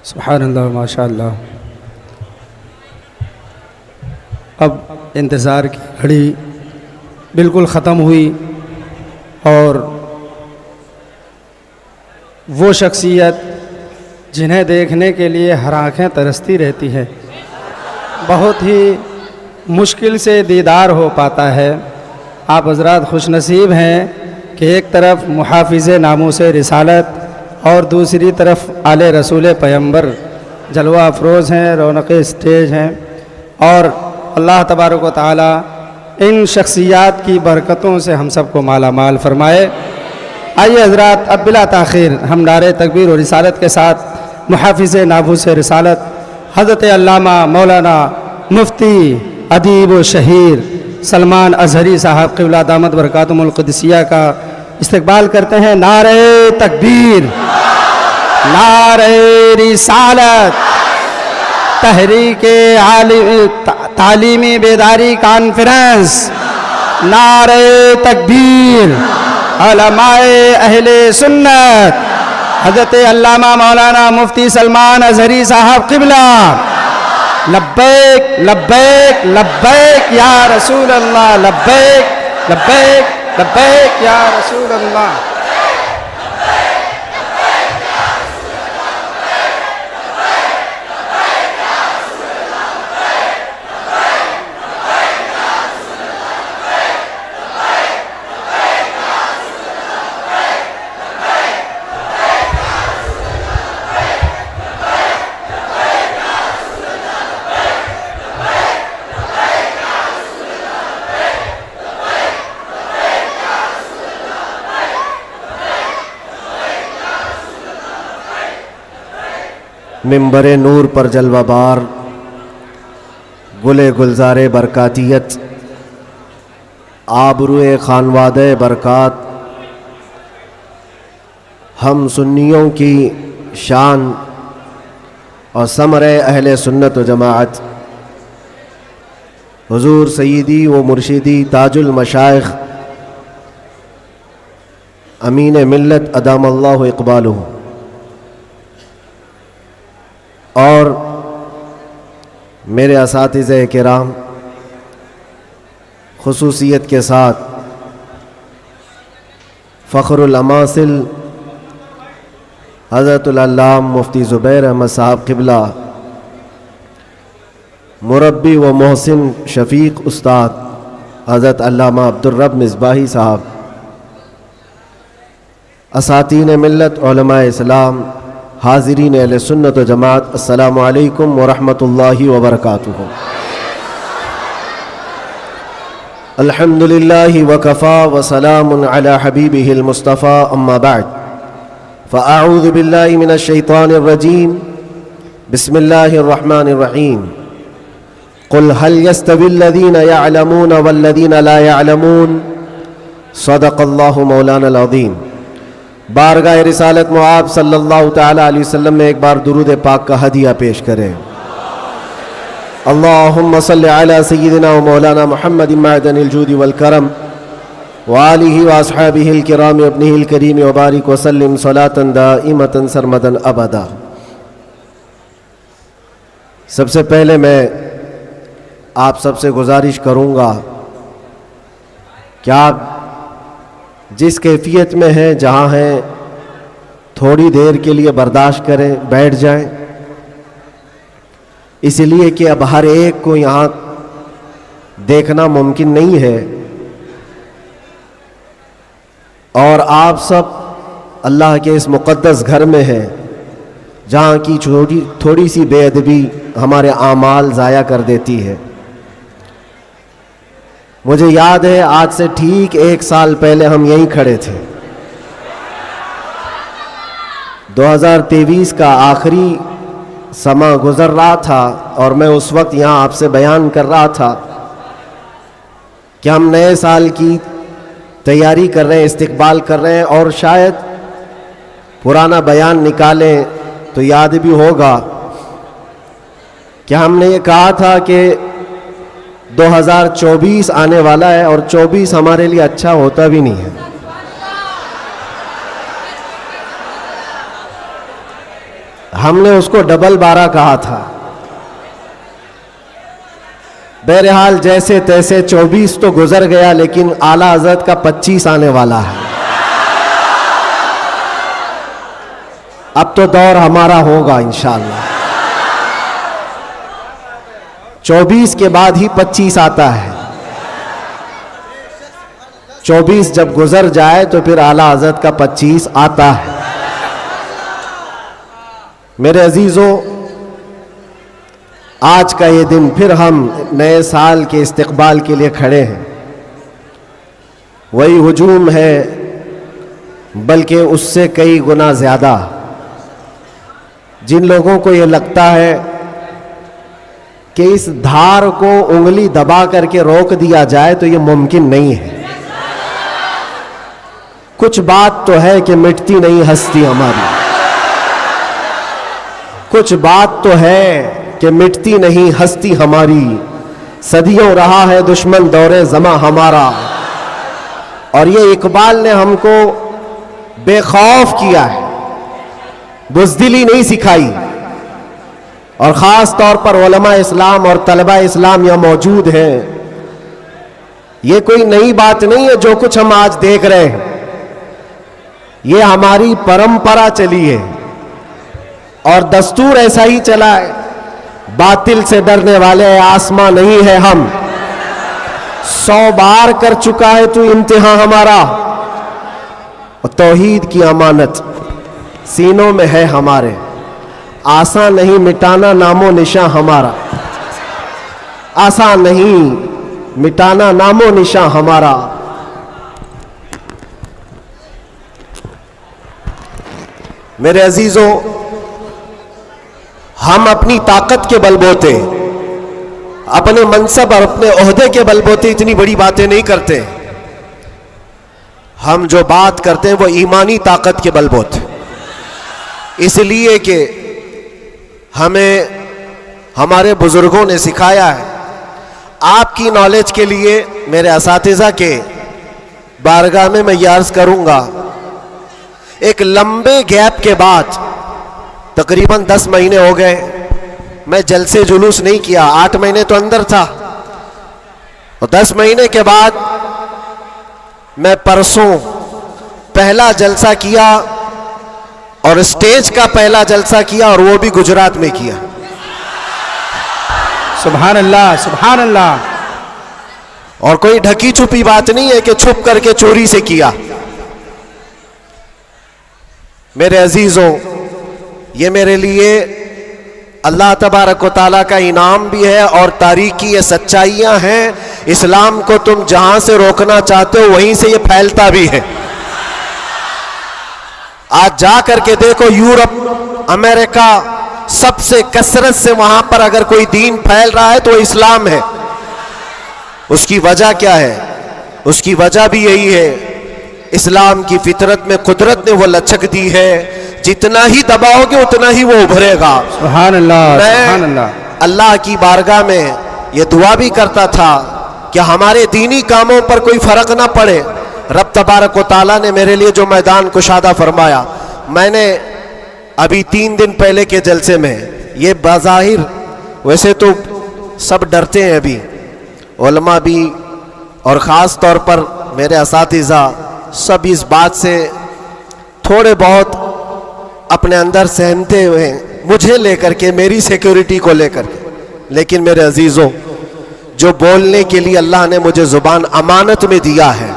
سبحان اللہ ماشاء اللہ۔ اب انتظار کی گھڑی بالکل ختم ہوئی اور وہ شخصیت جنہیں دیکھنے کے لیے ہر آنکھیں ترستی رہتی ہے، بہت ہی مشکل سے دیدار ہو پاتا ہے۔ آپ حضرات خوش نصیب ہیں کہ ایک طرف محافظ ناموس رسالت اور دوسری طرف آل رسول پیغمبر جلوہ افروز ہیں، رونق اسٹیج ہیں، اور اللہ تبارک و تعالی ان شخصیات کی برکتوں سے ہم سب کو مالا مال فرمائے۔ آئیے حضرات، اب بلا تاخیر ہم نعرہ تکبیر و رسالت کے ساتھ محافظ ناموس رسالت حضرت علامہ مولانا مفتی ادیب و شہیر سلمان اظہری صاحب قبلہ دامت برکاتہم القدسیہ کا استقبال کرتے ہیں۔ نعرہ تکبیر، نعرہ رسالت، تحریک تعلیمی بیداری کانفرنس، نعرہ تکبیر، علماء اہل سنت حضرت علامہ مولانا مفتی سلمان اظہری صاحب قبلہ، لبیک لبیک لبیک یا رسول اللہ، لبیک لبیک لبیک یا رسول اللہ۔ منبر نور پر جلوہ بار گل گلزار برکاتیت، آبروئے خانوادہ برکات، ہم سنیوں کی شان اور ثمر اہل سنت و جماعت، حضور سیدی و مرشدی تاج المشائخ امین ملت ادام اللہ اقبالہ، اور میرے اساتذہ کرام، خصوصیت کے ساتھ فخر الاماثل حضرت العلامہ مفتی زبیر احمد صاحب قبلہ، مربی و محسن شفیق استاد حضرت علامہ عبدالرب مصباحی صاحب، اساتین ملت، علماء اسلام، حاضرین اہل سنت و جماعت، السلام علیکم ورحمۃ اللہ وبرکاتہ۔ الحمدللہ وکفا وسلام علی حبیبہ المصطفیٰ، اما بعد فاعوذ باللہ من الشیطان الرجیم، بسم اللہ الرحمن الرحیم۔ قل هل يستوي الذین يعلمون والذین لا يعلمون، صدق اللہ مولانا العظیم۔ بارگاہ رسالت معاب صلی اللہ تعالی علیہ وسلم میں ایک بار درود پاک کا ہدیہ پیش کریں۔ اللہم صلی علی سیدنا و مولانا محمد معدن الجود والکرم وآلہ واصحابہ الکرام ابنہ الکریم وبارک وسلم صلاة دائمة سرمدا ابدا۔ سب سے پہلے میں آپ سب سے گزارش کروں گا کہ آپ جس کیفیت میں ہیں، جہاں ہیں، تھوڑی دیر کے لیے برداشت کریں، بیٹھ جائیں، اس لیے کہ اب ہر ایک کو یہاں دیکھنا ممکن نہیں ہے، اور آپ سب اللہ کے اس مقدس گھر میں ہیں جہاں کی تھوڑی سی بے ادبی ہمارے اعمال ضائع کر دیتی ہے۔ مجھے یاد ہے آج سے ٹھیک 1 سال پہلے ہم یہیں کھڑے تھے، 2023 کا آخری سماں گزر رہا تھا، اور میں اس وقت یہاں آپ سے بیان کر رہا تھا کہ ہم نئے سال کی تیاری کر رہے ہیں، استقبال کر رہے ہیں، اور شاید پرانا بیان نکالیں تو یاد بھی ہوگا کہ ہم نے یہ کہا تھا کہ 2024 آنے والا ہے، اور 24 ہمارے لیے اچھا ہوتا بھی نہیں ہے۔ ہم نے اس کو ڈبل 12 کہا تھا. بہرحال جیسے تیسے 24 تو گزر گیا، لیکن اعلیٰ حضرت کا 25 آنے والا ہے. اب تو دور ہمارا ہوگا انشاءاللہ. 24 کے بعد ہی 25 آتا ہے. 24 جب گزر جائے تو پھر اعلیٰ حضرت کا 25 آتا ہے. میرے عزیزوں، آج کا یہ دن پھر ہم نئے سال کے استقبال کے لیے کھڑے ہیں. وہی ہجوم ہے، بلکہ اس سے کئی گنا زیادہ. جن لوگوں کو یہ لگتا ہے کہ اس دھار کو انگلی دبا کر کے روک دیا جائے تو یہ ممکن نہیں ہے. کچھ بات تو ہے کہ مٹتی نہیں ہستی ہماری. کچھ بات تو ہے کہ مٹتی نہیں ہستی ہماری. صدیوں رہا ہے دشمن دور زماں ہمارا. اور یہ اقبال نے ہم کو بے خوف کیا ہے، بزدلی نہیں سکھائی. اور خاص طور پر علماء اسلام اور طلبہ اسلام یہاں موجود ہیں. یہ کوئی نئی بات نہیں ہے جو کچھ ہم آج دیکھ رہے ہیں. یہ ہماری پرمپرا چلی ہے اور دستور ایسا ہی چلا ہے. باطل سے ڈرنے والے آسماں نہیں ہے ہم. 100 بار کر چکا ہے تو امتحان ہمارا. اور توحید کی امانت سینوں میں ہے ہمارے. آسان نہیں مٹانا نام و نشاں ہمارا. آسان نہیں مٹانا نام و نشاں ہمارا. میرے عزیزوں، ہم اپنی طاقت کے بل بوتے، اپنے منصب اور اپنے عہدے کے بل بوتے اتنی بڑی باتیں نہیں کرتے. ہم جو بات کرتے ہیں وہ ایمانی طاقت کے بل بوتے. اس لیے کہ ہمیں ہمارے بزرگوں نے سکھایا ہے. آپ کی نالج کے لیے میرے اساتذہ کے بارگاہ میں یہ عرض کروں گا، ایک لمبے گیپ کے بعد تقریباً 10 مہینے ہو گئے، میں جلسے جلوس نہیں کیا. 8 مہینے تو اندر تھا اور 10 مہینے کے بعد میں پرسوں پہلا جلسہ کیا اور اسٹیج کا پہلا جلسہ کیا، اور وہ بھی گجرات میں کیا. سبحان اللہ، سبحان اللہ. اور کوئی ڈھکی چھپی بات نہیں ہے کہ چھپ کر کے چوری سے کیا. میرے عزیزوں، یہ میرے لیے اللہ تبارک و تعالیٰ کا انعام بھی ہے اور تاریخی یہ سچائیاں ہیں. اسلام کو تم جہاں سے روکنا چاہتے ہو وہیں سے یہ پھیلتا بھی ہے. آج جا کر کے دیکھو، یورپ، امریکہ، سب سے کثرت سے وہاں پر اگر کوئی دین پھیل رہا ہے تو وہ اسلام ہے. اس کی وجہ کیا ہے؟ اس کی وجہ بھی یہی ہے، اسلام کی فطرت میں قدرت نے وہ لچک دی ہے، جتنا ہی دباؤ گے اتنا ہی وہ ابھرے گا. سبحان اللہ، سبحان اللہ. اللہ کی بارگاہ میں یہ دعا بھی کرتا تھا کہ ہمارے دینی کاموں پر کوئی فرق نہ پڑے. رب تبارک و تعالیٰ نے میرے لیے جو میدان کشادہ فرمایا. میں نے ابھی 3 دن پہلے کے جلسے میں یہ بظاہر، ویسے تو سب ڈرتے ہیں ابھی، علماء بھی اور خاص طور پر میرے اساتذہ سب اس بات سے تھوڑے بہت اپنے اندر سہمتے ہوئے ہیں، مجھے لے کر کے، میری سیکیورٹی کو لے کر کے. لیکن میرے عزیزوں، جو بولنے کے لیے اللہ نے مجھے زبان امانت میں دیا ہے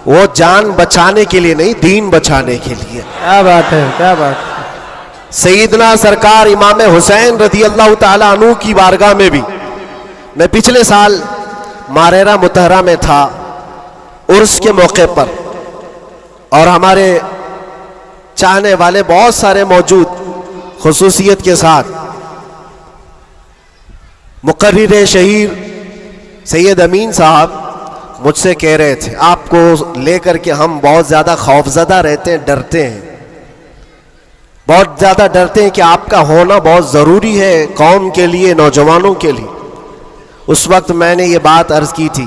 وہ جان بچانے کے لیے نہیں، دین بچانے کے لیے. کیا بات ہے، کیا بات ہے. سیدنا سرکار امام حسین رضی اللہ تعالیٰ عنہ کی بارگاہ میں بھی میں پچھلے سال ماریرا متحرہ میں تھا عرس کے موقع پر، اور ہمارے چاہنے والے بہت سارے موجود خصوصیت کے ساتھ. مقرر شہیر سید امین صاحب مجھ سے کہہ رہے تھے، آپ کو لے کر کے ہم بہت زیادہ خوفزدہ رہتے ہیں، ڈرتے ہیں، بہت زیادہ ڈرتے ہیں کہ آپ کا ہونا بہت ضروری ہے قوم کے لیے، نوجوانوں کے لیے. اس وقت میں نے یہ بات عرض کی تھی